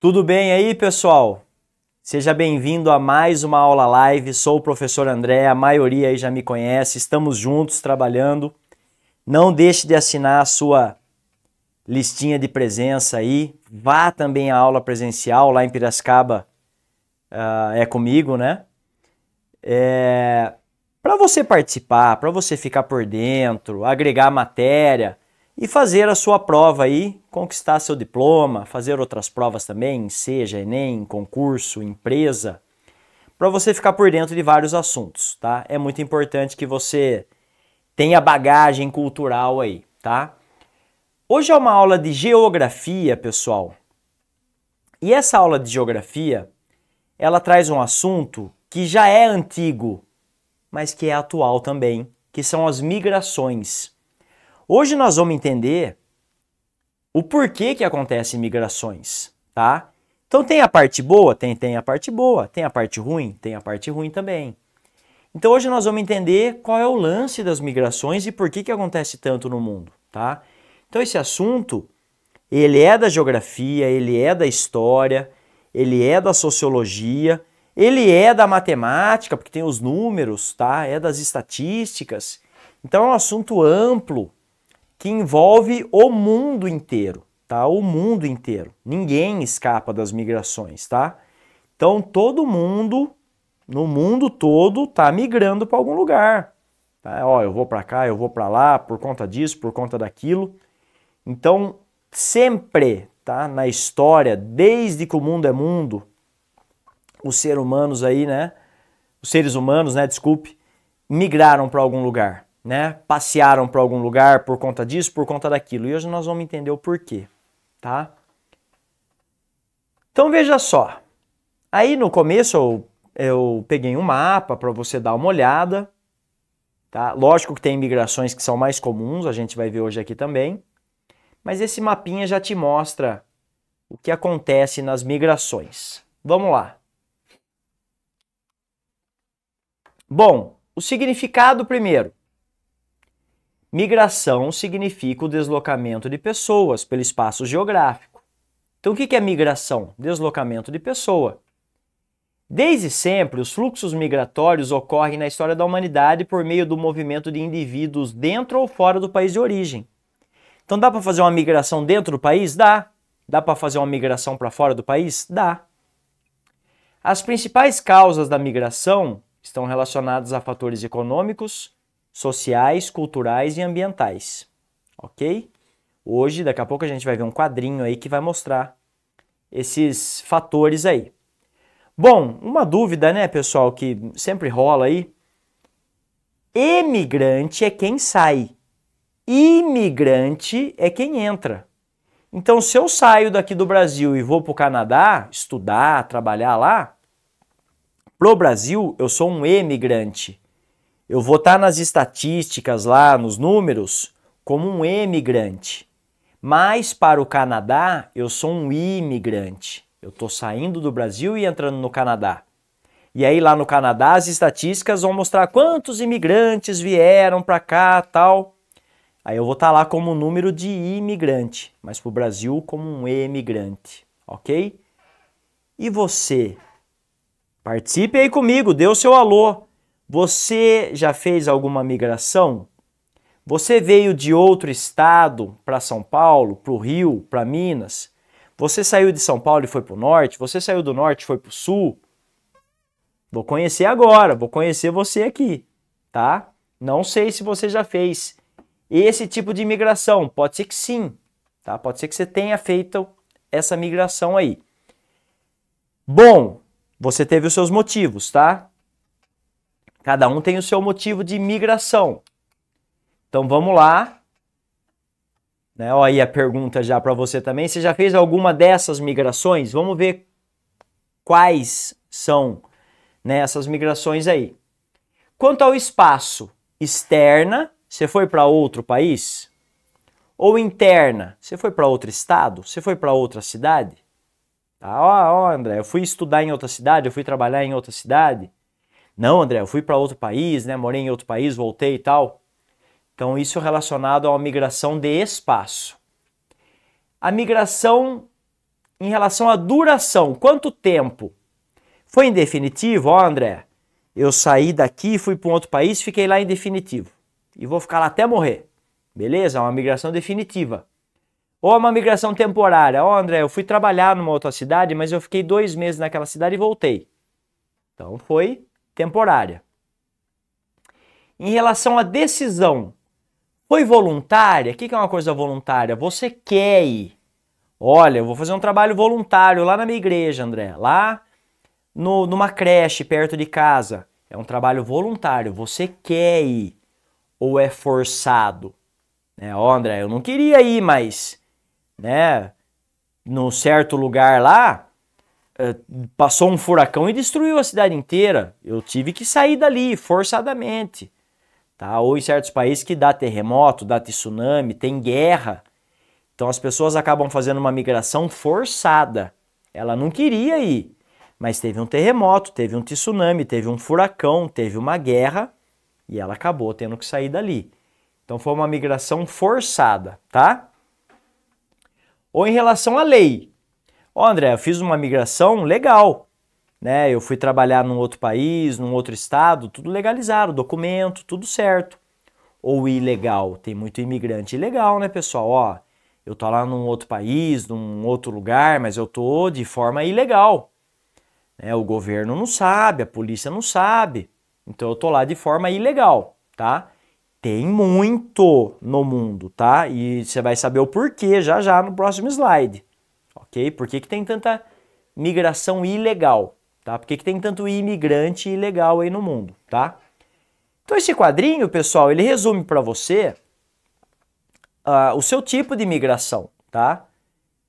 Tudo bem aí, pessoal? Seja bem-vindo a mais uma aula live. Sou o professor André, a maioria aí já me conhece. Estamos juntos trabalhando. Não deixe de assinar a sua listinha de presença aí. Vá também à aula presencial lá em Piracicaba, é comigo, né? Para você participar, para você ficar por dentro, agregar matéria e fazer a sua prova aí, conquistar seu diploma, fazer outras provas também, seja Enem, concurso, empresa, para você ficar por dentro de vários assuntos, tá? É muito importante que você tenha bagagem cultural aí, tá? Hoje é uma aula de geografia, pessoal. E essa aula de geografia, ela traz um assunto que já é antigo, mas que é atual também, que são as migrações. Hoje nós vamos entender o porquê que acontecem migrações, tá? Então tem a parte boa? Tem a parte boa. Tem a parte ruim? Tem a parte ruim também. Então hoje nós vamos entender qual é o lance das migrações e por que acontece tanto no mundo, tá? Então esse assunto, ele é da geografia, ele é da história, ele é da sociologia, ele é da matemática, porque tem os números, tá? É das estatísticas. Então é um assunto amplo que envolve o mundo inteiro, tá? O mundo inteiro. Ninguém escapa das migrações, tá? Então todo mundo, no mundo todo, tá migrando para algum lugar. Tá? Ó, eu vou para cá, eu vou para lá, por conta disso, por conta daquilo. Então, sempre, tá? Na história, desde que o mundo é mundo, os seres humanos aí, né? Os seres humanos, né? Desculpe, migraram para algum lugar, né? Passearam para algum lugar por conta disso, por conta daquilo. E hoje nós vamos entender o porquê, tá? Então veja só. Aí no começo eu peguei um mapa para você dar uma olhada, tá? Lógico que tem migrações que são mais comuns, a gente vai ver hoje aqui também. Mas esse mapinha já te mostra o que acontece nas migrações. Vamos lá. Bom, o significado primeiro. Migração significa o deslocamento de pessoas pelo espaço geográfico. Então o que é migração? Deslocamento de pessoa. Desde sempre, os fluxos migratórios ocorrem na história da humanidade por meio do movimento de indivíduos dentro ou fora do país de origem. Então dá para fazer uma migração dentro do país? Dá. Dá para fazer uma migração para fora do país? Dá. As principais causas da migração estão relacionadas a fatores econômicos, sociais, culturais e ambientais. Ok? Hoje, daqui a pouco a gente vai ver um quadrinho aí que vai mostrar esses fatores aí. Bom, uma dúvida, né, pessoal, que sempre rola aí. Emigrante é quem sai. Imigrante é quem entra. Então, se eu saio daqui do Brasil e vou para o Canadá, estudar, trabalhar lá, pro Brasil eu sou um emigrante. Eu vou estar nas estatísticas lá, nos números, como um emigrante. Mas para o Canadá, eu sou um imigrante. Eu estou saindo do Brasil e entrando no Canadá. E aí lá no Canadá as estatísticas vão mostrar quantos imigrantes vieram para cá, tal. Aí eu vou estar lá como número de imigrante, mas para o Brasil como um emigrante, ok? E você? Participe aí comigo, dê o seu alô. Você já fez alguma migração? Você veio de outro estado para São Paulo, para o Rio, para Minas? Você saiu de São Paulo e foi para o norte? Você saiu do norte e foi para o sul? Vou conhecer agora, vou conhecer você aqui, tá? Não sei se você já fez esse tipo de migração, pode ser que sim, tá? Pode ser que você tenha feito essa migração aí. Bom, você teve os seus motivos, tá? Cada um tem o seu motivo de migração. Então vamos lá. Né? Olha aí a pergunta já para você também. Você já fez alguma dessas migrações? Vamos ver quais são, né, essas migrações aí. Quanto ao espaço, externa, você foi para outro país? Ou interna, você foi para outro estado? Você foi para outra cidade? Tá, ó, André, eu fui estudar em outra cidade, eu fui trabalhar em outra cidade. Não, André, eu fui para outro país, né? Morei em outro país, voltei e tal. Então isso é relacionado a uma migração de espaço. A migração em relação à duração, quanto tempo? Foi em definitivo? Ó, André, eu saí daqui, fui para um outro país, fiquei lá em definitivo. E vou ficar lá até morrer. Beleza? É uma migração definitiva. Ou uma migração temporária. Ó, André, eu fui trabalhar numa outra cidade, mas eu fiquei 2 meses naquela cidade e voltei. Então foi temporária. Em relação à decisão, foi voluntária? O que é uma coisa voluntária? Você quer ir. Olha, eu vou fazer um trabalho voluntário lá na minha igreja, André. Lá numa creche perto de casa. É um trabalho voluntário. Você quer ir. Ou é forçado? Ó, André, eu não queria ir, mas, num certo lugar lá, passou um furacão e destruiu a cidade inteira. Eu tive que sair dali, forçadamente. Tá? Ou em certos países que dá terremoto, dá tsunami, tem guerra. Então as pessoas acabam fazendo uma migração forçada. Ela não queria ir, mas teve um terremoto, teve um tsunami, teve um furacão, teve uma guerra e ela acabou tendo que sair dali. Então foi uma migração forçada, tá? Ou em relação à lei. Ó, André, eu fiz uma migração legal, Eu fui trabalhar num outro país, num outro estado, tudo legalizado, documento, tudo certo. Ou ilegal, tem muito imigrante ilegal, né, pessoal? Ó, eu tô lá num outro país, num outro lugar, mas eu tô de forma ilegal. O governo não sabe, a polícia não sabe. Então eu tô lá de forma ilegal, tá? Tem muito no mundo, tá? E você vai saber o porquê já no próximo slide, ok? Por que tem tanta migração ilegal, tá? Por que tem tanto imigrante ilegal aí no mundo, tá? Então esse quadrinho, pessoal, ele resume para você o seu tipo de migração, tá?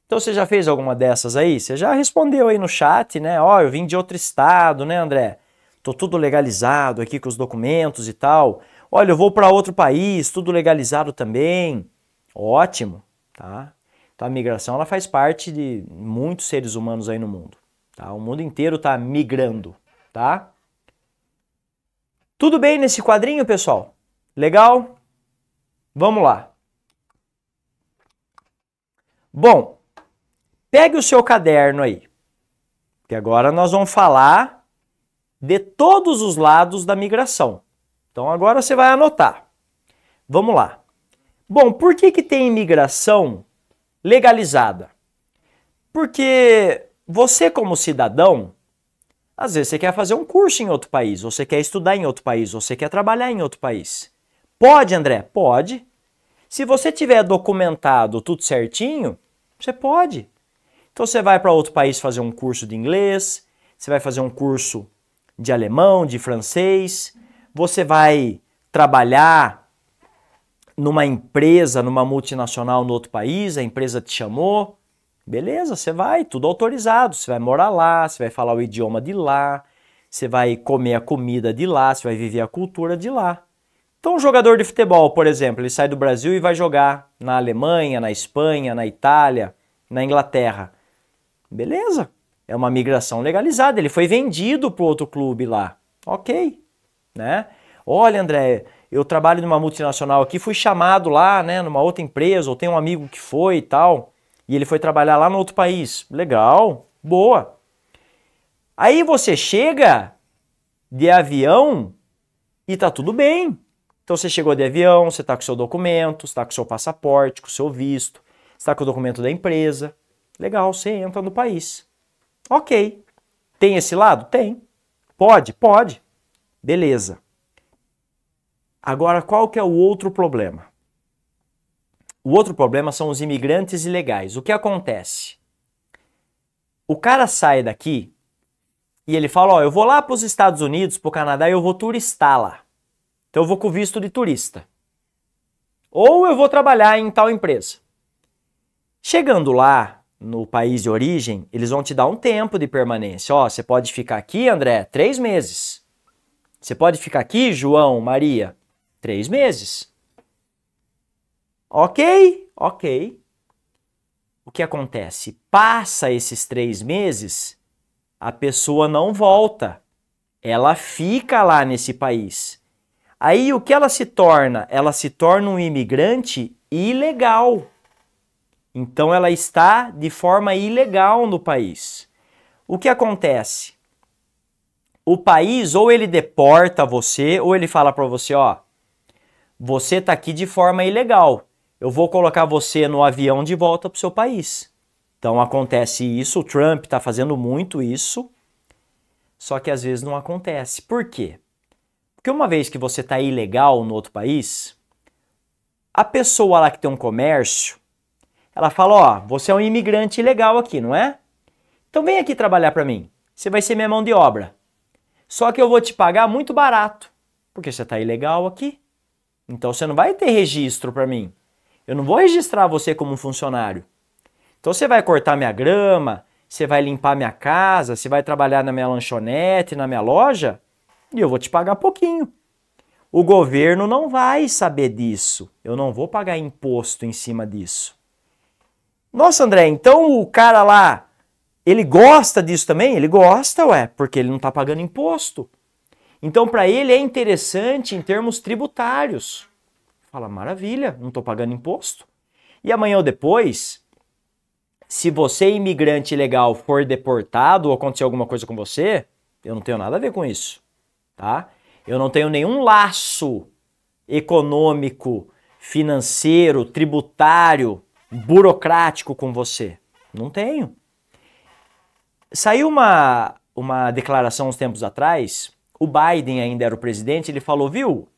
Então você já fez alguma dessas aí? Você já respondeu aí no chat, né? Ó, eu vim de outro estado, né, André? Tô tudo legalizado aqui com os documentos e tal. Olha, eu vou para outro país, tudo legalizado também. Ótimo, tá? Então a migração ela faz parte de muitos seres humanos aí no mundo, tá? O mundo inteiro tá migrando, tá? Tudo bem nesse quadrinho, pessoal? Legal? Vamos lá. Bom, pegue o seu caderno aí, que agora nós vamos falar de todos os lados da migração. Então agora você vai anotar. Vamos lá. Bom, por que tem imigração legalizada? Porque você como cidadão, às vezes você quer fazer um curso em outro país, você quer estudar em outro país, você quer trabalhar em outro país. Pode, André? Pode. Se você tiver documentado tudo certinho, você pode. Então você vai para outro país fazer um curso de inglês, você vai fazer um curso de alemão, de francês, você vai trabalhar numa empresa, numa multinacional no outro país, a empresa te chamou, beleza, você vai, tudo autorizado, você vai morar lá, você vai falar o idioma de lá, você vai comer a comida de lá, você vai viver a cultura de lá. Então um jogador de futebol, por exemplo, ele sai do Brasil e vai jogar na Alemanha, na Espanha, na Itália, na Inglaterra. Beleza, é uma migração legalizada, ele foi vendido para outro clube lá, ok, né? Olha, André, eu trabalho numa multinacional aqui, fui chamado lá, numa outra empresa, ou tem um amigo que foi e tal, e ele foi trabalhar lá no outro país. Legal, boa. Aí você chega de avião e tá tudo bem. Então você chegou de avião, você tá com seu documento, você tá com seu passaporte, com seu visto, você tá com o documento da empresa. Legal, você entra no país. Ok. Tem esse lado? Tem. Pode? Pode. Beleza. Agora, qual que é o outro problema? O outro problema são os imigrantes ilegais. O que acontece? O cara sai daqui e ele fala, ó, eu vou lá para os Estados Unidos, para o Canadá, e eu vou turistar lá. Então eu vou com visto de turista. Ou eu vou trabalhar em tal empresa. Chegando lá, no país de origem, eles vão te dar um tempo de permanência. Ó, você pode ficar aqui, André, 3 meses. Você pode ficar aqui, João, Maria, 3 meses. Ok, ok. O que acontece? Passa esses 3 meses, a pessoa não volta. Ela fica lá nesse país. Aí o que ela se torna? Ela se torna um imigrante ilegal. Então ela está de forma ilegal no país. O que acontece? O país ou ele deporta você ou ele fala para você, ó, você está aqui de forma ilegal. Eu vou colocar você no avião de volta para o seu país. Então acontece isso, o Trump está fazendo muito isso, só que às vezes não acontece. Por quê? Porque uma vez que você está ilegal no outro país, a pessoa lá que tem um comércio, ela fala, ó, você é um imigrante ilegal aqui, não é? Então vem aqui trabalhar para mim. Você vai ser minha mão de obra. Só que eu vou te pagar muito barato, porque você está ilegal aqui. Então você não vai ter registro para mim. Eu não vou registrar você como um funcionário. Então você vai cortar minha grama, você vai limpar minha casa, você vai trabalhar na minha lanchonete, na minha loja, e eu vou te pagar pouquinho. O governo não vai saber disso. Eu não vou pagar imposto em cima disso. Nossa, André, então o cara lá, ele gosta disso também? Ele gosta, ué, porque ele não está pagando imposto. Então, para ele é interessante em termos tributários. Fala, maravilha, não estou pagando imposto. E amanhã ou depois, se você, imigrante ilegal, for deportado ou acontecer alguma coisa com você, eu não tenho nada a ver com isso, tá? Eu não tenho nenhum laço econômico, financeiro, tributário, burocrático com você. Não tenho. Saiu uma declaração uns tempos atrás, o Biden ainda era o presidente, ele falou, viu,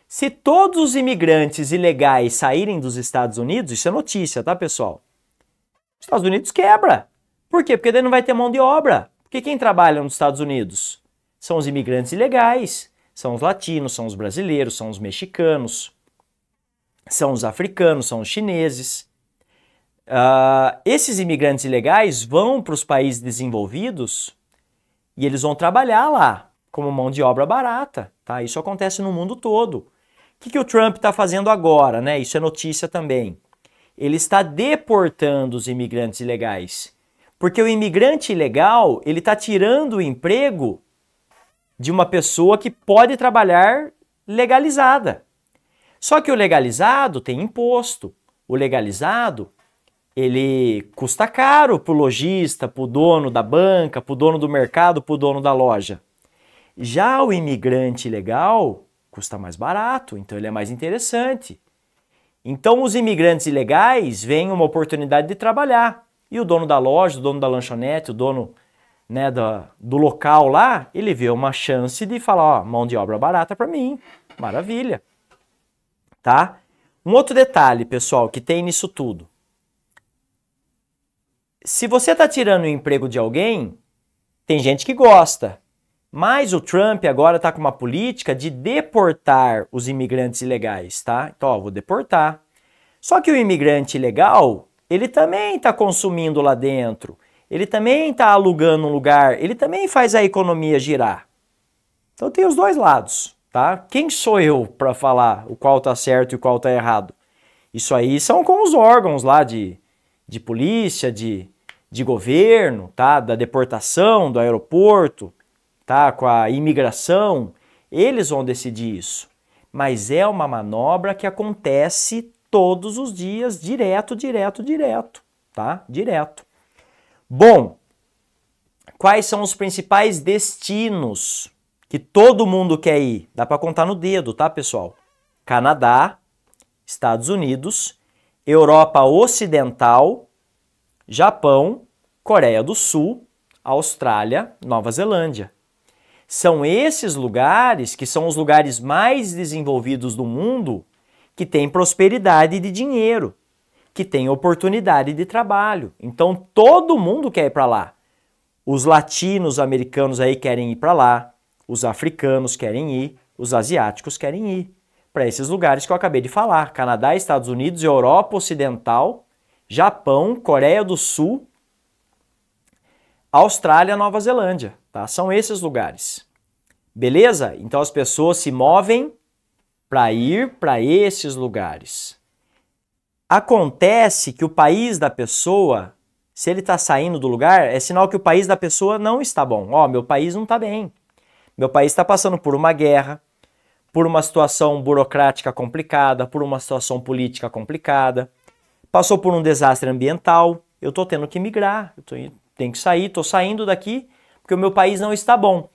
se todos os imigrantes ilegais saírem dos Estados Unidos, isso é notícia, tá, pessoal? Os Estados Unidos quebra. Por quê? Porque daí não vai ter mão de obra. Porque quem trabalha nos Estados Unidos são os imigrantes ilegais, são os latinos, são os brasileiros, são os mexicanos, são os africanos, são os chineses. Esses imigrantes ilegais vão para os países desenvolvidos e eles vão trabalhar lá como mão de obra barata, tá? Isso acontece no mundo todo. O que o Trump está fazendo agora, né? Isso é notícia também. Ele está deportando os imigrantes ilegais, porque o imigrante ilegal ele está tirando o emprego de uma pessoa que pode trabalhar legalizada. Só que o legalizado tem imposto. O legalizado ele custa caro para o lojista, para o dono da banca, para o dono do mercado, para o dono da loja. Já o imigrante ilegal custa mais barato, então ele é mais interessante. Então os imigrantes ilegais veem uma oportunidade de trabalhar. E o dono da loja, o dono da lanchonete, o dono, né, do local lá, ele vê uma chance de falar, ó, mão de obra barata para mim. Maravilha. Tá? Um outro detalhe, pessoal, que tem nisso tudo. Se você está tirando o emprego de alguém, tem gente que gosta. Mas o Trump agora está com uma política de deportar os imigrantes ilegais, tá? Então, ó, vou deportar. Só que o imigrante ilegal, ele também está consumindo lá dentro. Ele também está alugando um lugar. Ele também faz a economia girar. Então tem os dois lados, tá? Quem sou eu para falar o qual está certo e o qual está errado? Isso aí são com os órgãos lá de polícia, de governo, tá? Da deportação, do aeroporto, tá? Com a imigração, eles vão decidir isso. Mas é uma manobra que acontece todos os dias, direto, tá? Direto. Bom, quais são os principais destinos que todo mundo quer ir? Dá para contar no dedo, tá, pessoal? Canadá, Estados Unidos, Europa Ocidental, Japão, Coreia do Sul, Austrália, Nova Zelândia. São esses lugares que são os lugares mais desenvolvidos do mundo que têm prosperidade de dinheiro, que têm oportunidade de trabalho. Então todo mundo quer ir para lá. Os latinos americanos aí querem ir para lá, os africanos querem ir, os asiáticos querem ir para esses lugares que eu acabei de falar. Canadá, Estados Unidos, Europa Ocidental, Japão, Coreia do Sul, Austrália, Nova Zelândia, tá? São esses lugares. Beleza? Então as pessoas se movem para ir para esses lugares. Acontece que o país da pessoa, se ele está saindo do lugar, é sinal que o país da pessoa não está bom. Ó, meu país não está bem. Meu país está passando por uma guerra, por uma situação burocrática complicada, por uma situação política complicada. passou por um desastre ambiental, eu estou tendo que migrar, tenho que sair, estou saindo daqui porque o meu país não está bom.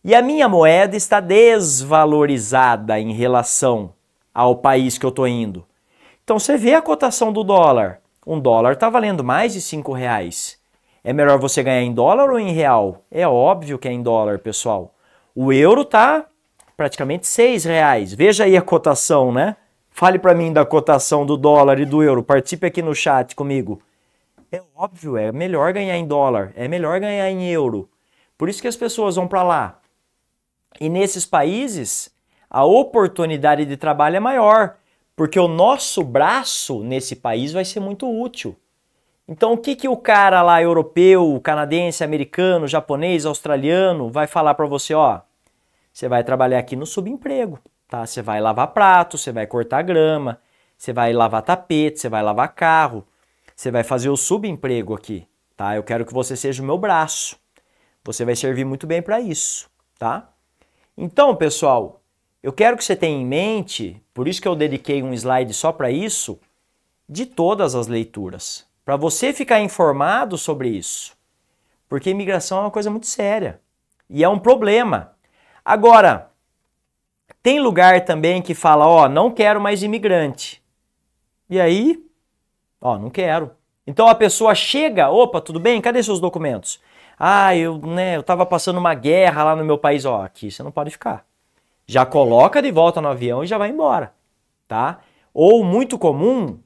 E a minha moeda está desvalorizada em relação ao país que eu estou indo. Então você vê a cotação do dólar. Um dólar está valendo mais de R$5. É melhor você ganhar em dólar ou em real? É óbvio que é em dólar, pessoal. O euro está praticamente R$6. Veja aí a cotação, né? Fale para mim da cotação do dólar e do euro. Participe aqui no chat comigo. É óbvio, é melhor ganhar em dólar, é melhor ganhar em euro. Por isso que as pessoas vão para lá. E nesses países, a oportunidade de trabalho é maior, porque o nosso braço nesse país vai ser muito útil. Então o que o cara lá europeu, canadense, americano, japonês, australiano vai falar para você, ó, você vai trabalhar aqui no subemprego, tá? Você vai lavar prato, você vai cortar grama, você vai lavar tapete, você vai lavar carro, você vai fazer o subemprego aqui, tá? Eu quero que você seja o meu braço. Você vai servir muito bem para isso, tá? Então, pessoal, eu quero que você tenha em mente, por isso que eu dediquei um slide só para isso, de todas as leituras, para você ficar informado sobre isso. Porque imigração é uma coisa muito séria e é um problema. Agora, tem lugar também que fala, ó, não quero mais imigrante. E aí, ó, não quero. Então a pessoa chega, opa, tudo bem? Cadê seus documentos? Ah, eu tava passando uma guerra lá no meu país, ó, aqui você não pode ficar. Já coloca de volta no avião e já vai embora, tá? Ou muito comum,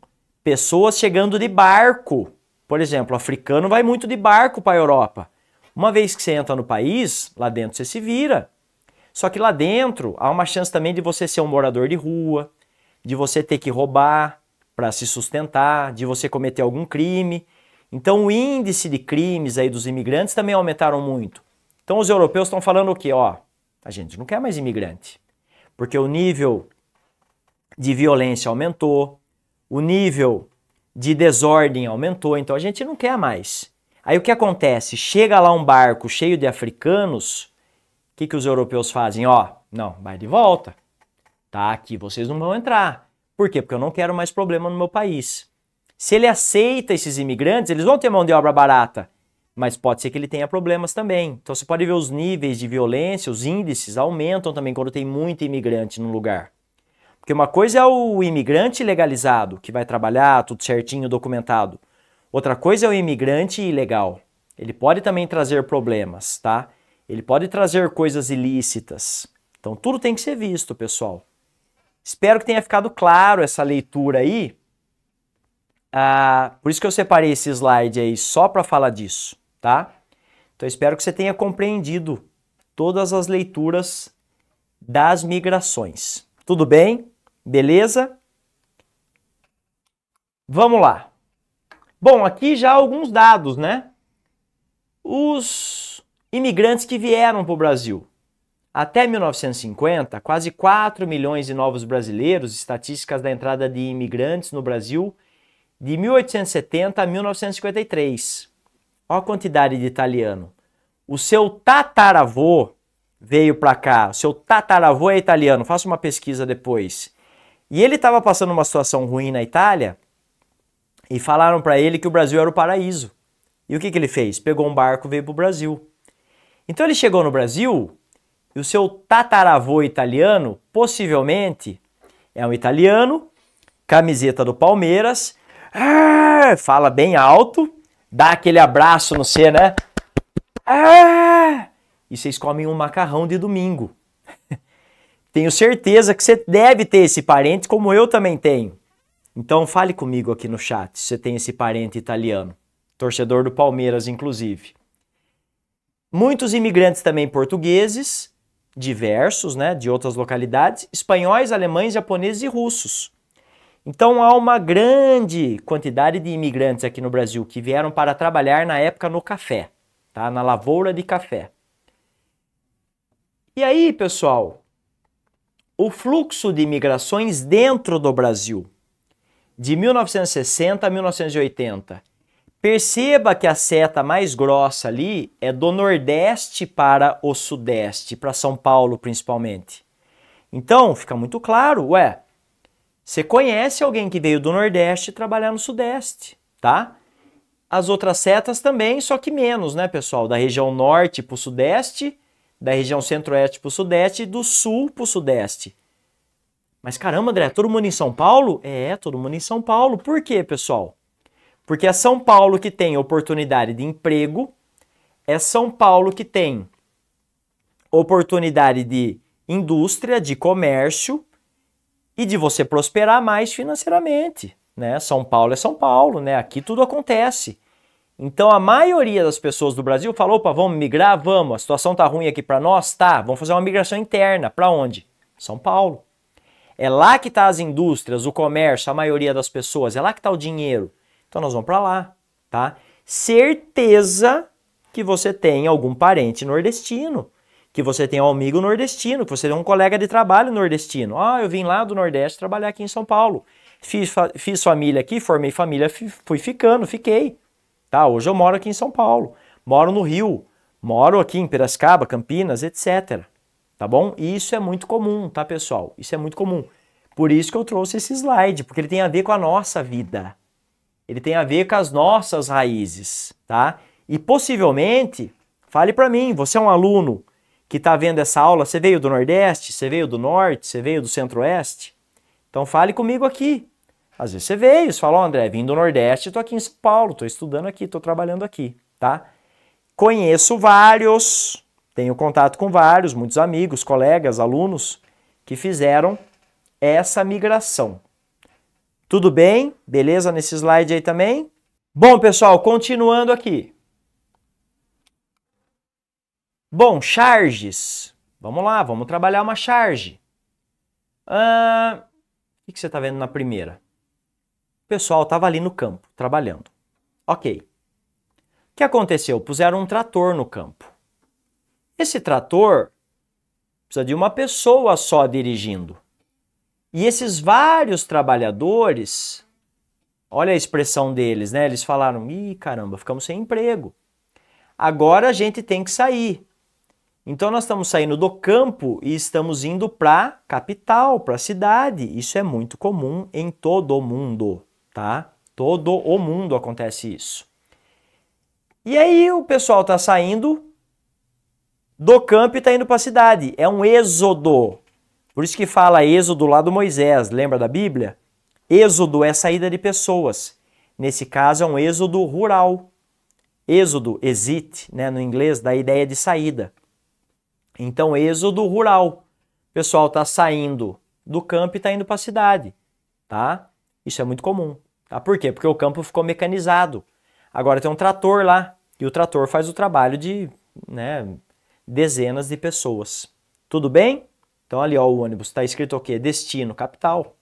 pessoas chegando de barco. Por exemplo, o africano vai muito de barco para a Europa. Uma vez que você entra no país, lá dentro você se vira. Só que lá dentro há uma chance também de você ser um morador de rua, de você ter que roubar para se sustentar, de você cometer algum crime. Então o índice de crimes aí dos imigrantes também aumentaram muito. Então os europeus estão falando o quê? Ó, a gente não quer mais imigrante, porque o nível de violência aumentou, o nível de desordem aumentou, então a gente não quer mais. Aí o que acontece? Chega lá um barco cheio de africanos, o que os europeus fazem? Ó, não, vai de volta. Tá, aqui vocês não vão entrar. Por quê? Porque eu não quero mais problema no meu país. Se ele aceita esses imigrantes, eles vão ter mão de obra barata, mas pode ser que ele tenha problemas também. Então você pode ver os níveis de violência, os índices aumentam também quando tem muito imigrante no lugar. Porque uma coisa é o imigrante legalizado, que vai trabalhar tudo certinho, documentado. Outra coisa é o imigrante ilegal. Ele pode também trazer problemas, tá? Ele pode trazer coisas ilícitas. Então tudo tem que ser visto, pessoal. Espero que tenha ficado claro essa leitura aí. Por isso que eu separei esse slide aí só para falar disso, tá? Então espero que você tenha compreendido todas as leituras das migrações. Tudo bem? Beleza? Vamos lá. Bom, aqui já alguns dados, né? Os imigrantes que vieram para o Brasil. Até 1950, quase 4 milhões de novos brasileiros, estatísticas da entrada de imigrantes no Brasil, de 1870 a 1953. Olha a quantidade de italiano. O seu tataravô veio para cá, o seu tataravô é italiano, faça uma pesquisa depois. E ele estava passando uma situação ruim na Itália e falaram para ele que o Brasil era o paraíso. E o que ele fez? Pegou um barco e veio para o Brasil. Então ele chegou no Brasil e o seu tataravô italiano, possivelmente, é um italiano, camiseta do Palmeiras, fala bem alto, dá aquele abraço no C, né? E vocês comem um macarrão de domingo. Tenho certeza que você deve ter esse parente, como eu também tenho. Então fale comigo aqui no chat se você tem esse parente italiano, torcedor do Palmeiras, inclusive. Muitos imigrantes também portugueses, diversos, né, de outras localidades, espanhóis, alemães, japoneses e russos. Então há uma grande quantidade de imigrantes aqui no Brasil que vieram para trabalhar na época no café, tá? Na lavoura de café. E aí, pessoal, o fluxo de imigrações dentro do Brasil, de 1960 a 1980, perceba que a seta mais grossa ali é do Nordeste para o Sudeste, para São Paulo principalmente. Então, fica muito claro, Você conhece alguém que veio do Nordeste trabalhar no Sudeste, tá? As outras setas também, só que menos, né, pessoal? Da região Norte para o Sudeste, da região Centro-Oeste para o Sudeste e do Sul para o Sudeste. Mas caramba, André, todo mundo em São Paulo? É, todo mundo em São Paulo. Por quê, pessoal? Porque é São Paulo que tem oportunidade de emprego, é São Paulo que tem oportunidade de indústria, de comércio e de você prosperar mais financeiramente, né? São Paulo é São Paulo, né? Aqui tudo acontece. Então a maioria das pessoas do Brasil falou, opa, vamos migrar? Vamos. A situação tá ruim aqui para nós? Tá. Vamos fazer uma migração interna. Para onde? São Paulo. É lá que tá as indústrias, o comércio, a maioria das pessoas. É lá que tá o dinheiro. Então nós vamos para lá, tá? Certeza que você tem algum parente nordestino, que você tem um amigo nordestino, que você tem um colega de trabalho nordestino. Ah, eu vim lá do Nordeste trabalhar aqui em São Paulo. Fiz família aqui, formei família, fui ficando, fiquei. Tá? Hoje eu moro aqui em São Paulo, moro no Rio, moro aqui em Piracicaba, Campinas, etc. Tá bom? E isso é muito comum, tá, pessoal? Isso é muito comum. Por isso que eu trouxe esse slide, porque ele tem a ver com a nossa vida. Ele tem a ver com as nossas raízes, tá? E possivelmente, fale para mim, você é um aluno que está vendo essa aula, você veio do Nordeste, você veio do Norte, você veio do Centro-Oeste? Então fale comigo aqui. Às vezes você veio, você fala, ó, André, vim do Nordeste, estou aqui em São Paulo, estou estudando aqui, estou trabalhando aqui, tá? Conheço vários, tenho contato com vários, muitos amigos, colegas, alunos que fizeram essa migração. Tudo bem? Beleza nesse slide aí também? Bom, pessoal, continuando aqui. Bom, charges. Vamos lá, vamos trabalhar uma charge. O que você está vendo na primeira? O pessoal estava ali no campo, trabalhando. Ok. O que aconteceu? Puseram um trator no campo. Esse trator precisa de uma pessoa só dirigindo. E esses vários trabalhadores, olha a expressão deles, né? Eles falaram, ih, caramba, ficamos sem emprego. Agora a gente tem que sair. Então nós estamos saindo do campo e estamos indo para a capital, para a cidade. Isso é muito comum em todo o mundo, tá? Todo o mundo acontece isso. E aí o pessoal está saindo do campo e está indo para a cidade. É um êxodo. Por isso que fala êxodo lá do Moisés, lembra da Bíblia? Êxodo é saída de pessoas. Nesse caso é um êxodo rural. Êxodo, exit, né, no inglês, dá a ideia de saída. Então, êxodo rural. O pessoal está saindo do campo e está indo para a cidade, tá? Isso é muito comum, tá? Por quê? Porque o campo ficou mecanizado. Agora tem um trator lá e o trator faz o trabalho de, né, dezenas de pessoas. Tudo bem? Então ali, ó, o ônibus está escrito o quê? Destino, capital.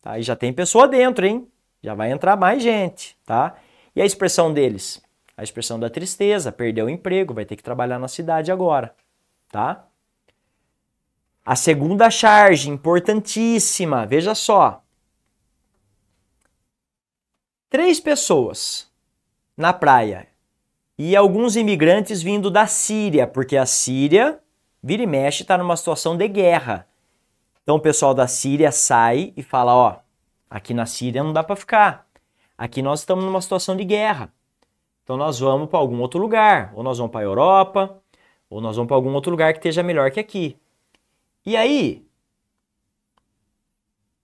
Tá? E já tem pessoa dentro, hein? Já vai entrar mais gente, tá? E a expressão deles? A expressão da tristeza, perdeu o emprego, vai ter que trabalhar na cidade agora. Tá? A segunda charge, importantíssima, veja só. 3 pessoas na praia e alguns imigrantes vindo da Síria, porque a Síria, vira e mexe, está numa situação de guerra. Então o pessoal da Síria sai e fala, ó, aqui na Síria não dá para ficar. Aqui nós estamos numa situação de guerra. Então nós vamos para algum outro lugar, ou nós vamos para a Europa, ou nós vamos para algum outro lugar que esteja melhor que aqui. E aí,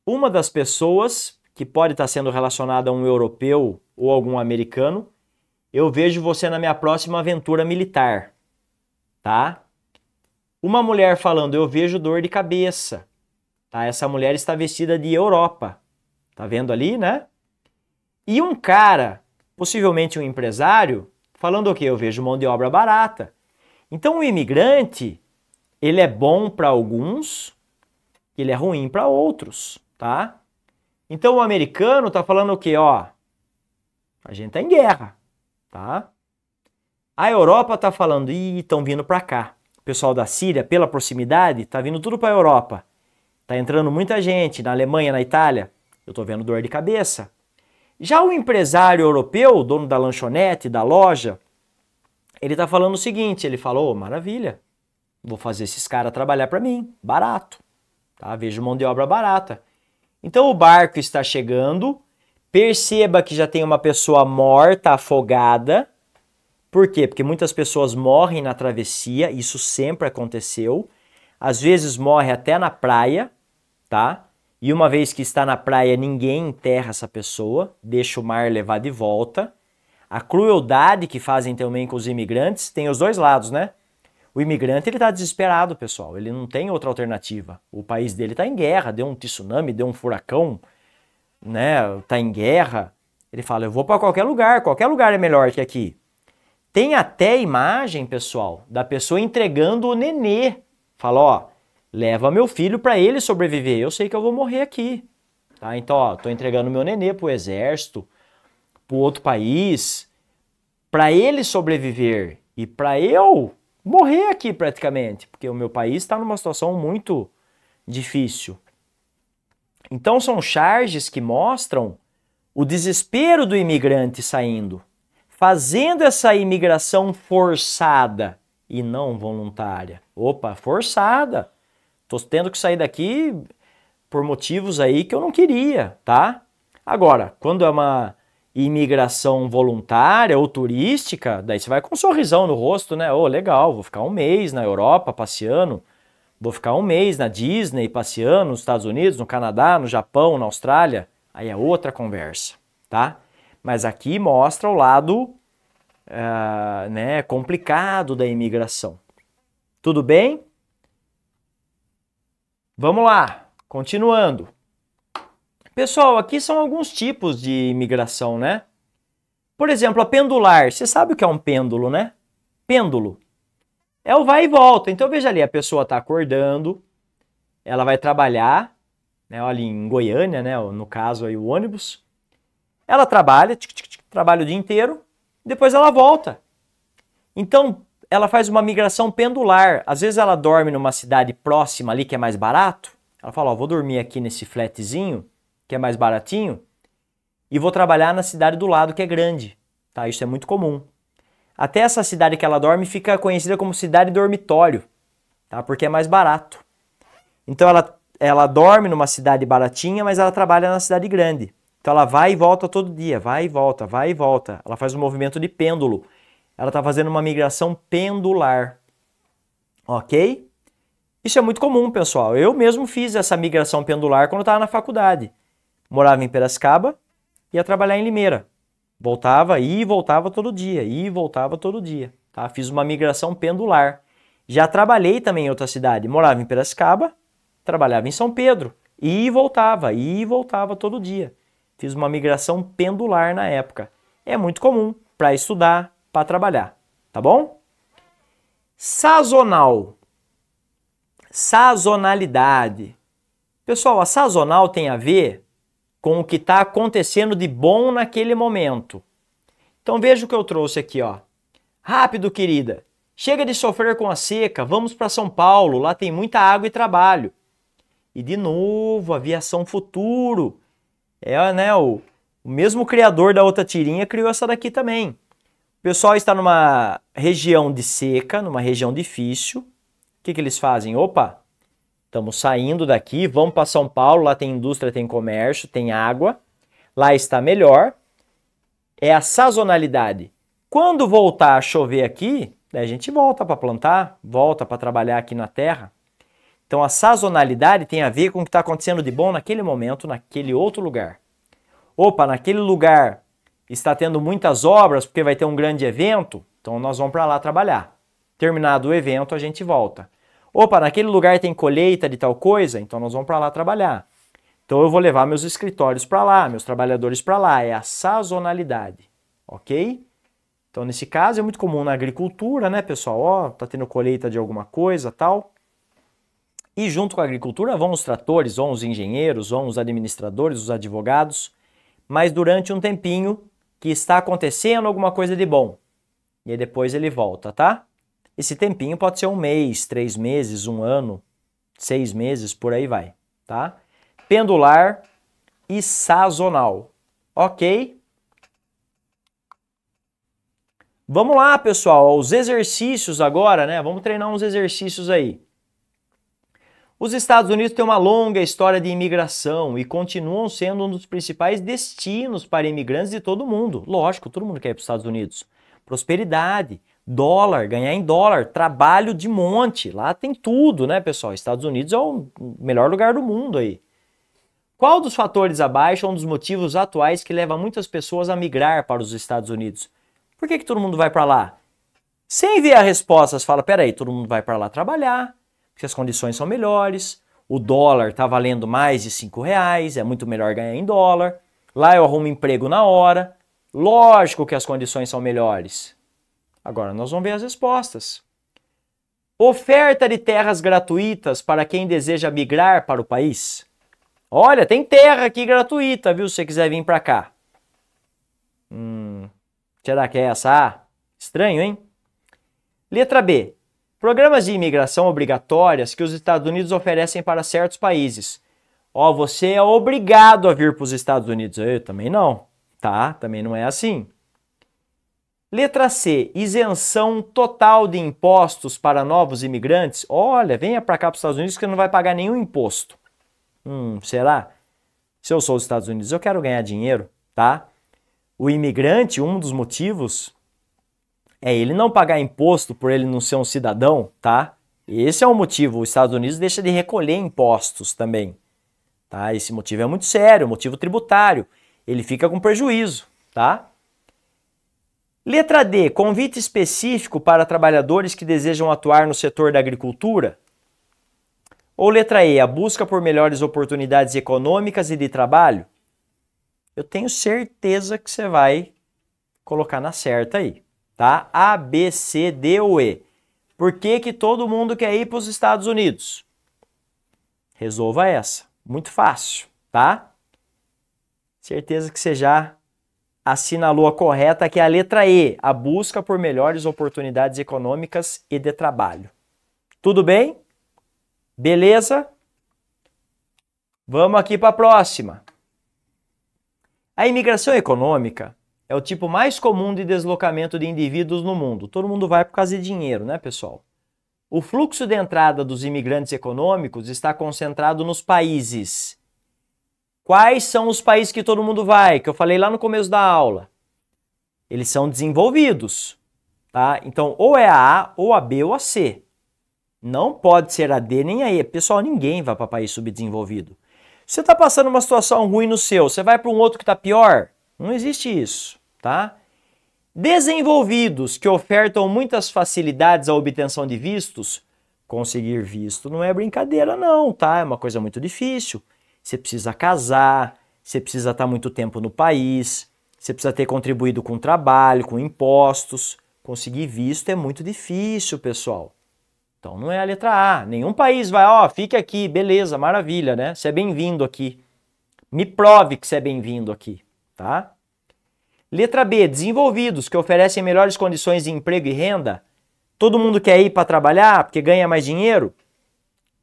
uma das pessoas que pode estar sendo relacionada a um europeu ou algum americano, eu vejo você na minha próxima aventura militar, tá? Uma mulher falando, eu vejo dor de cabeça, tá? Essa mulher está vestida de Europa, tá vendo ali, né? E um cara, possivelmente um empresário, falando o quê? Eu vejo mão de obra barata. Então o imigrante, ele é bom para alguns, ele é ruim para outros, tá? Então o americano tá falando o quê? Ó, a gente tá em guerra, tá? A Europa tá falando, ih, estão vindo para cá. O pessoal da Síria, pela proximidade, tá vindo tudo para a Europa. Tá entrando muita gente na Alemanha, na Itália. Eu tô vendo dor de cabeça. Já o empresário europeu, dono da lanchonete, da loja, ele tá falando o seguinte, ele falou, maravilha, vou fazer esses caras trabalhar para mim, barato, tá? Vejo mão de obra barata. Então o barco está chegando, perceba que já tem uma pessoa morta, afogada. Por quê? Porque muitas pessoas morrem na travessia, isso sempre aconteceu. Às vezes morre até na praia, tá? E uma vez que está na praia, ninguém enterra essa pessoa, deixa o mar levar de volta. A crueldade que fazem também com os imigrantes, tem os dois lados, né? O imigrante, ele tá desesperado, pessoal, ele não tem outra alternativa. O país dele tá em guerra, deu um tsunami, deu um furacão, né? Tá em guerra. Ele fala, eu vou para qualquer lugar é melhor que aqui. Tem até imagem, pessoal, da pessoa entregando o nenê. Fala, ó, leva meu filho para ele sobreviver, eu sei que eu vou morrer aqui. Tá? Então, ó, tô entregando meu nenê pro exército, pro outro país, para ele sobreviver e para eu morrer aqui praticamente, porque o meu país está numa situação muito difícil. Então são charges que mostram o desespero do imigrante saindo, fazendo essa imigração forçada e não voluntária. Opa, forçada. Tô tendo que sair daqui por motivos aí que eu não queria, tá? Agora, quando é uma imigração voluntária ou turística, daí você vai com um sorrisão no rosto, né? Oh, legal, vou ficar um mês na Europa passeando, vou ficar um mês na Disney passeando, nos Estados Unidos, no Canadá, no Japão, na Austrália. Aí é outra conversa, tá? Mas aqui mostra o lado né, complicado da imigração. Tudo bem? Vamos lá, continuando. Pessoal, aqui são alguns tipos de imigração, né? Por exemplo, a pendular. Você sabe o que é um pêndulo, né? Pêndulo. É o vai e volta. Então veja ali, a pessoa está acordando, ela vai trabalhar, né, ali em Goiânia, né, no caso aí o ônibus. Ela trabalha, trabalha o dia inteiro, depois ela volta. Então ela faz uma migração pendular. Às vezes ela dorme numa cidade próxima ali que é mais barato. Ela fala, ó, vou dormir aqui nesse flatzinho, que é mais baratinho, e vou trabalhar na cidade do lado, que é grande. Tá? Isso é muito comum. Até essa cidade que ela dorme fica conhecida como cidade dormitório, tá? Porque é mais barato. Então ela dorme numa cidade baratinha, mas ela trabalha na cidade grande. Então ela vai e volta todo dia, vai e volta, vai e volta. Ela faz um movimento de pêndulo. Ela está fazendo uma migração pendular. Ok? Isso é muito comum, pessoal. Eu mesmo fiz essa migração pendular quando eu estava na faculdade. Morava em Piracicaba, ia trabalhar em Limeira. Voltava e voltava todo dia, e voltava todo dia. Tá? Fiz uma migração pendular. Já trabalhei também em outra cidade. Morava em Piracicaba, trabalhava em São Pedro. E voltava todo dia. Fiz uma migração pendular na época. É muito comum para estudar, para trabalhar. Tá bom? Sazonal. Sazonalidade. Pessoal, a sazonal tem a ver com o que está acontecendo de bom naquele momento. Então veja o que eu trouxe aqui, ó. Rápido, querida. Chega de sofrer com a seca, vamos para São Paulo, lá tem muita água e trabalho. E de novo, aviação futuro. Né, o mesmo criador da outra tirinha criou essa daqui também. O pessoal está numa região de seca, numa região difícil. O que eles fazem? Opa, estamos saindo daqui, vamos para São Paulo, lá tem indústria, tem comércio, tem água. Lá está melhor. É a sazonalidade. Quando voltar a chover aqui, daí a gente volta para plantar, volta para trabalhar aqui na terra. Então a sazonalidade tem a ver com o que está acontecendo de bom naquele momento, naquele outro lugar. Opa, naquele lugar está tendo muitas obras porque vai ter um grande evento, então nós vamos para lá trabalhar. Terminado o evento, a gente volta. Opa, naquele lugar tem colheita de tal coisa, então nós vamos para lá trabalhar. Então eu vou levar meus escritórios para lá, meus trabalhadores para lá. É a sazonalidade, ok? Então nesse caso é muito comum na agricultura, né, pessoal? Ó, tá tendo colheita de alguma coisa, tal. E junto com a agricultura vão os tratores, vão os engenheiros, vão os administradores, os advogados. Mas durante um tempinho que está acontecendo alguma coisa de bom. E aí depois ele volta, tá? Esse tempinho pode ser um mês, 3 meses, 1 ano, 6 meses, por aí vai, tá? Pendular e sazonal, ok? Vamos lá, pessoal, os exercícios agora, né? Vamos treinar uns exercícios aí. Os Estados Unidos têm uma longa história de imigração e continuam sendo um dos principais destinos para imigrantes de todo mundo. Lógico, todo mundo quer ir para os Estados Unidos. Prosperidade, dólar, ganhar em dólar, trabalho de monte. Lá tem tudo, né, pessoal? Estados Unidos é o melhor lugar do mundo aí. Qual dos fatores abaixo é um dos motivos atuais que leva muitas pessoas a migrar para os Estados Unidos? Por que todo mundo vai para lá? Sem ver a resposta, você fala, peraí, todo mundo vai para lá trabalhar, porque as condições são melhores, o dólar está valendo mais de R$5, é muito melhor ganhar em dólar, lá eu arrumo emprego na hora, lógico que as condições são melhores. Agora nós vamos ver as respostas. Oferta de terras gratuitas para quem deseja migrar para o país. Olha, tem terra aqui gratuita, viu, se você quiser vir para cá. Será que é essa A? Estranho, hein? Letra B. Programas de imigração obrigatórias que os Estados Unidos oferecem para certos países. Ó, você é obrigado a vir para os Estados Unidos. Eu também não, tá? Também não é assim. Letra C. Isenção total de impostos para novos imigrantes. Olha, venha para cá para os Estados Unidos que não vai pagar nenhum imposto. Será? Se eu sou os Estados Unidos, eu quero ganhar dinheiro, tá? O imigrante, um dos motivos é ele não pagar imposto por ele não ser um cidadão, tá? Esse é o motivo. Os Estados Unidos deixa de recolher impostos também, tá? Esse motivo é muito sério, motivo tributário. Ele fica com prejuízo, tá? Letra D. Convite específico para trabalhadores que desejam atuar no setor da agricultura. Ou letra E. A busca por melhores oportunidades econômicas e de trabalho. Eu tenho certeza que você vai colocar na certa aí, tá? A, B, C, D ou E. Por que que todo mundo quer ir para os Estados Unidos? Resolva essa. Muito fácil, tá? Certeza que você já assinalou a correta, que é a letra E. A busca por melhores oportunidades econômicas e de trabalho. Tudo bem? Beleza? Vamos aqui para a próxima. A imigração econômica é o tipo mais comum de deslocamento de indivíduos no mundo. Todo mundo vai por causa de dinheiro, né, pessoal? O fluxo de entrada dos imigrantes econômicos está concentrado nos países. Quais são os países que todo mundo vai? Que eu falei lá no começo da aula. Eles são desenvolvidos, tá? Então, ou é a A, ou a B, ou a C. Não pode ser a D nem a E. Pessoal, ninguém vai para país subdesenvolvido. Você está passando uma situação ruim no seu, você vai para um outro que está pior? Não existe isso, tá? Desenvolvidos que ofertam muitas facilidades à obtenção de vistos, conseguir visto não é brincadeira não, tá? É uma coisa muito difícil. Você precisa casar, você precisa estar muito tempo no país, você precisa ter contribuído com trabalho, com impostos. Conseguir visto é muito difícil, pessoal. Então não é a letra A. Nenhum país vai, ó, fique aqui, beleza, maravilha, né? Você é bem-vindo aqui. Me prove que você é bem-vindo aqui, tá? Letra B, desenvolvidos que oferecem melhores condições de emprego e renda. Todo mundo quer ir para trabalhar porque ganha mais dinheiro?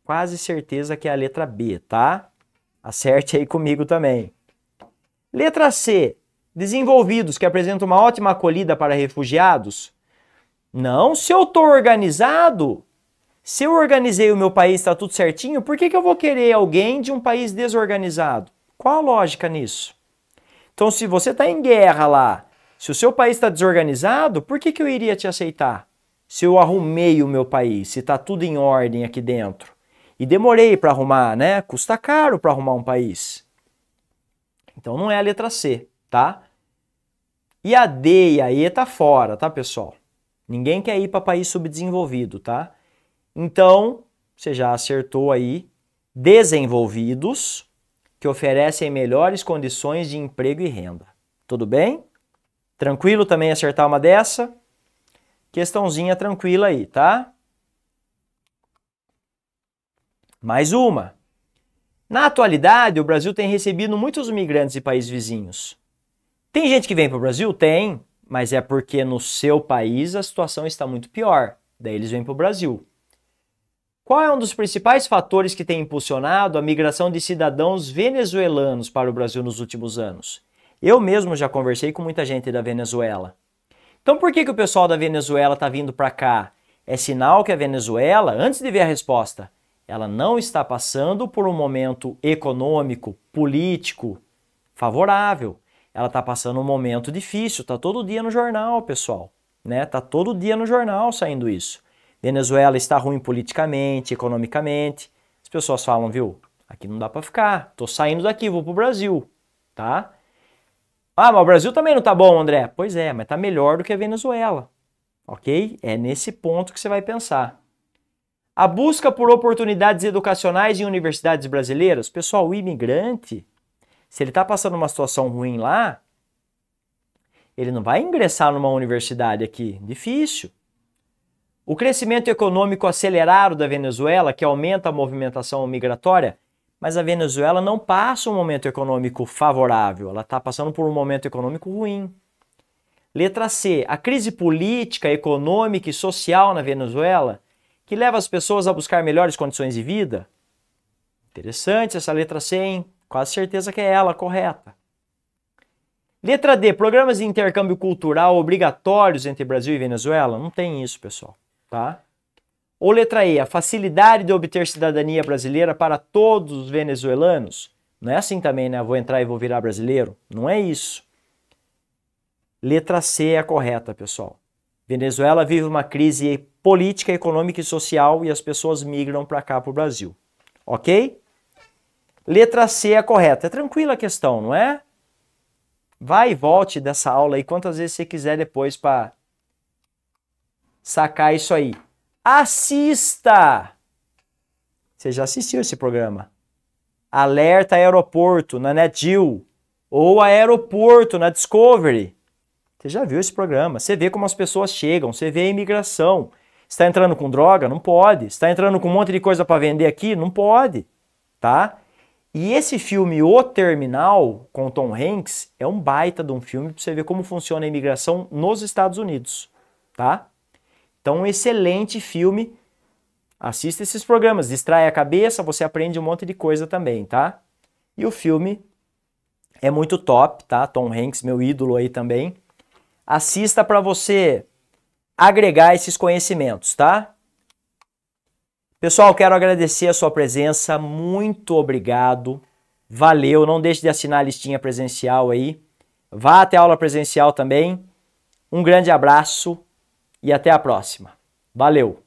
Quase certeza que é a letra B, tá? Acerte aí comigo também. Letra C, desenvolvidos que apresentam uma ótima acolhida para refugiados. Não, se eu estou organizado, se eu organizei o meu país, está tudo certinho, por que que eu vou querer alguém de um país desorganizado? Qual a lógica nisso? Então, se você está em guerra lá, se o seu país está desorganizado, por que que eu iria te aceitar? Se eu arrumei o meu país, se está tudo em ordem aqui dentro. E demorei para arrumar, né? Custa caro para arrumar um país. Então, não é a letra C, tá? E a D e a E tá fora, tá, pessoal? Ninguém quer ir para país subdesenvolvido, tá? Então, você já acertou aí, desenvolvidos que oferecem melhores condições de emprego e renda. Tudo bem? Tranquilo também acertar uma dessa? Questãozinha tranquila aí, tá? Mais uma. Na atualidade, o Brasil tem recebido muitos imigrantes de países vizinhos. Tem gente que vem para o Brasil? Tem, mas é porque no seu país a situação está muito pior. Daí eles vêm para o Brasil. Qual é um dos principais fatores que tem impulsionado a migração de cidadãos venezuelanos para o Brasil nos últimos anos? Eu mesmo já conversei com muita gente da Venezuela. Então por que que o pessoal da Venezuela está vindo para cá? É sinal que a Venezuela, antes de ver a resposta, ela não está passando por um momento econômico, político favorável. Ela está passando um momento difícil, está todo dia no jornal, pessoal, né? Tá todo dia no jornal saindo isso. Venezuela está ruim politicamente, economicamente. As pessoas falam, viu? Aqui não dá para ficar. Tô saindo daqui, vou pro Brasil, tá? Ah, mas o Brasil também não tá bom, André. Pois é, mas tá melhor do que a Venezuela, ok? É nesse ponto que você vai pensar. A busca por oportunidades educacionais em universidades brasileiras. Pessoal, o imigrante, se ele está passando uma situação ruim lá, ele não vai ingressar numa universidade aqui. Difícil. O crescimento econômico acelerado da Venezuela, que aumenta a movimentação migratória, mas a Venezuela não passa um momento econômico favorável, ela está passando por um momento econômico ruim. Letra C. A crise política, econômica e social na Venezuela, que leva as pessoas a buscar melhores condições de vida? Interessante essa letra C, hein? Quase certeza que é ela, correta. Letra D. Programas de intercâmbio cultural obrigatórios entre Brasil e Venezuela? Não tem isso, pessoal, tá? Ou letra E. A facilidade de obter cidadania brasileira para todos os venezuelanos? Não é assim também, né? Vou entrar e vou virar brasileiro. Não é isso. Letra C é a correta, pessoal. Venezuela vive uma crise política, econômica e social e as pessoas migram para cá, para o Brasil. Ok? Letra C é a correta. É tranquila a questão, não é? Vai e volte dessa aula aí quantas vezes você quiser depois para sacar isso aí. Assista! Você já assistiu esse programa? Alerta Aeroporto na NetGeo ou Aeroporto na Discovery. Você já viu esse programa? Você vê como as pessoas chegam, você vê a imigração. Está entrando com droga? Não pode. Está entrando com um monte de coisa para vender aqui? Não pode, tá? E esse filme O Terminal, com Tom Hanks, é um baita de um filme para você ver como funciona a imigração nos Estados Unidos, tá? Então, um excelente filme. Assista esses programas, distrai a cabeça, você aprende um monte de coisa também, tá? E o filme é muito top, tá? Tom Hanks, meu ídolo aí também. Assista para você agregar esses conhecimentos, tá? Pessoal, quero agradecer a sua presença, muito obrigado, valeu, não deixe de assinar a listinha presencial aí, vá até a aula presencial também, um grande abraço e até a próxima, valeu!